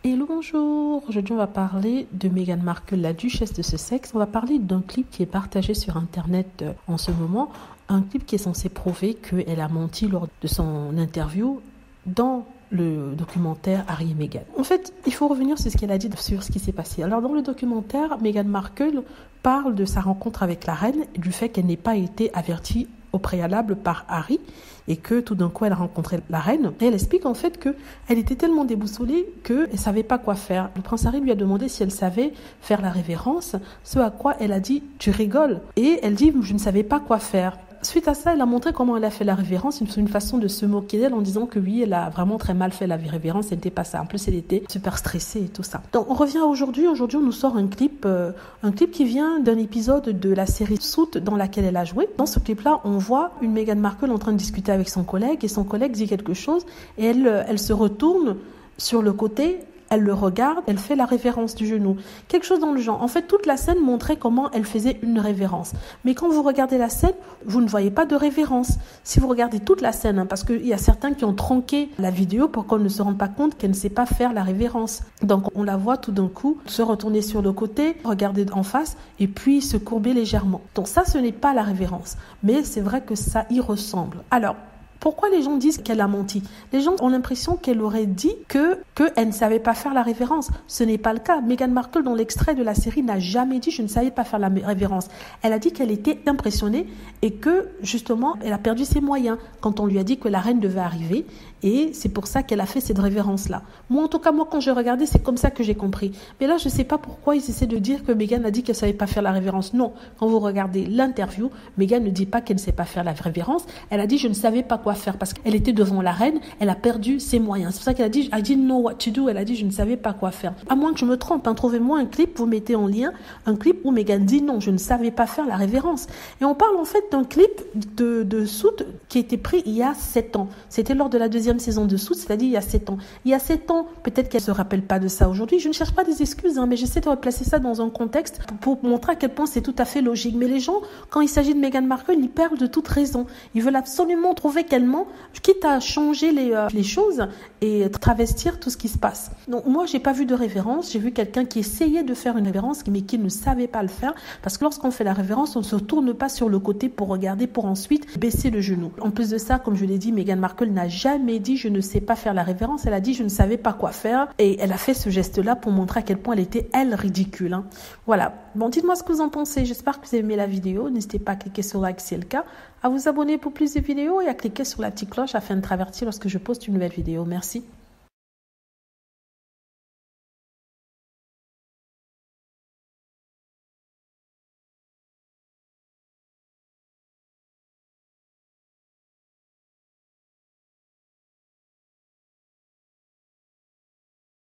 Hello, bonjour. Aujourd'hui, on va parler de Meghan Markle, la duchesse de Sussex. On va parler d'un clip qui est partagé sur Internet en ce moment. Un clip qui est censé prouver qu'elle a menti lors de son interview dans le documentaire Harry et Meghan. En fait, il faut revenir sur ce qu'elle a dit sur ce qui s'est passé. Alors, dans le documentaire, Meghan Markle parle de sa rencontre avec la reine et du fait qu'elle n'ait pas été avertie au préalable par Harry et que tout d'un coup elle a rencontré la reine et elle explique en fait qu'elle était tellement déboussolée qu'elle ne savait pas quoi faire. Le prince Harry lui a demandé si elle savait faire la révérence, ce à quoi elle a dit « tu rigoles » et elle dit « je ne savais pas quoi faire ». Suite à ça, elle a montré comment elle a fait la révérence, une façon de se moquer d'elle en disant que oui, elle a vraiment très mal fait la révérence, elle n'était pas ça. En plus, elle était super stressée et tout ça. Donc, on revient aujourd'hui. Aujourd'hui, on nous sort un clip qui vient d'un épisode de la série Suits dans laquelle elle a joué. Dans ce clip-là, on voit une Meghan Markle en train de discuter avec son collègue et son collègue dit quelque chose et elle se retourne sur le côté. Elle le regarde, elle fait la révérence du genou. Quelque chose dans le genre. En fait, toute la scène montrait comment elle faisait une révérence. Mais quand vous regardez la scène, vous ne voyez pas de révérence. Si vous regardez toute la scène, parce qu'il y a certains qui ont tronqué la vidéo pour qu'on ne se rende pas compte qu'elle ne sait pas faire la révérence. Donc, on la voit tout d'un coup se retourner sur le côté, regarder en face et puis se courber légèrement. Donc ça, ce n'est pas la révérence. Mais c'est vrai que ça y ressemble. Alors, pourquoi les gens disent qu'elle a menti? Les gens ont l'impression qu'elle aurait dit qu'elle ne savait pas faire la révérence. Ce n'est pas le cas. Meghan Markle, dans l'extrait de la série, n'a jamais dit « je ne savais pas faire la révérence ». Elle a dit qu'elle était impressionnée et que, justement, elle a perdu ses moyens quand on lui a dit que la reine devait arriver. Et c'est pour ça qu'elle a fait cette révérence-là. Moi, en tout cas, quand j'ai regardé, c'est comme ça que j'ai compris. Mais là, je ne sais pas pourquoi ils essaient de dire que Meghan a dit qu'elle ne savait pas faire la révérence. Non, quand vous regardez l'interview, Meghan ne dit pas qu'elle ne sait pas faire la révérence. Elle a dit « je ne savais pas quoi faire » parce qu'elle était devant la reine, elle a perdu ses moyens. C'est pour ça qu'elle a dit « I didn't know what to do ». Elle a dit « je ne savais pas quoi faire ». À moins que je me trompe, trouvez-moi un clip, vous mettez en lien un clip où Meghan dit « non, je ne savais pas faire la révérence ». Et on parle en fait d'un clip de Suits qui a été pris il y a 7 ans. C'était lors de la deuxième saison de Suits, c'est-à-dire il y a 7 ans. Il y a 7 ans, peut-être qu'elle ne se rappelle pas de ça aujourd'hui. Je ne cherche pas des excuses, mais j'essaie de replacer ça dans un contexte pour montrer à quel point c'est tout à fait logique. Mais les gens, quand il s'agit de Meghan Markle, ils perdent de toute raison. Ils veulent absolument trouver qu'elle ment, quitte à changer les choses et travestir tout ce qui se passe. Donc moi, j'ai pas vu de révérence. J'ai vu quelqu'un qui essayait de faire une révérence, mais qui ne savait pas le faire. Parce que lorsqu'on fait la révérence, on ne se tourne pas sur le côté pour regarder, pour ensuite baisser le genou. En plus de ça, comme je l'ai dit, Meghan Markle n'a jamais dit « je ne sais pas faire la révérence ». Elle a dit « je ne savais pas quoi faire ». Et elle a fait ce geste-là pour montrer à quel point elle était, elle, ridicule. Voilà. Bon, dites-moi ce que vous en pensez. J'espère que vous avez aimé la vidéo. N'hésitez pas à cliquer sur like si c'est le cas, à vous abonner pour plus de vidéos et à cliquer sur la petite cloche afin de traverser lorsque je poste une nouvelle vidéo. Merci.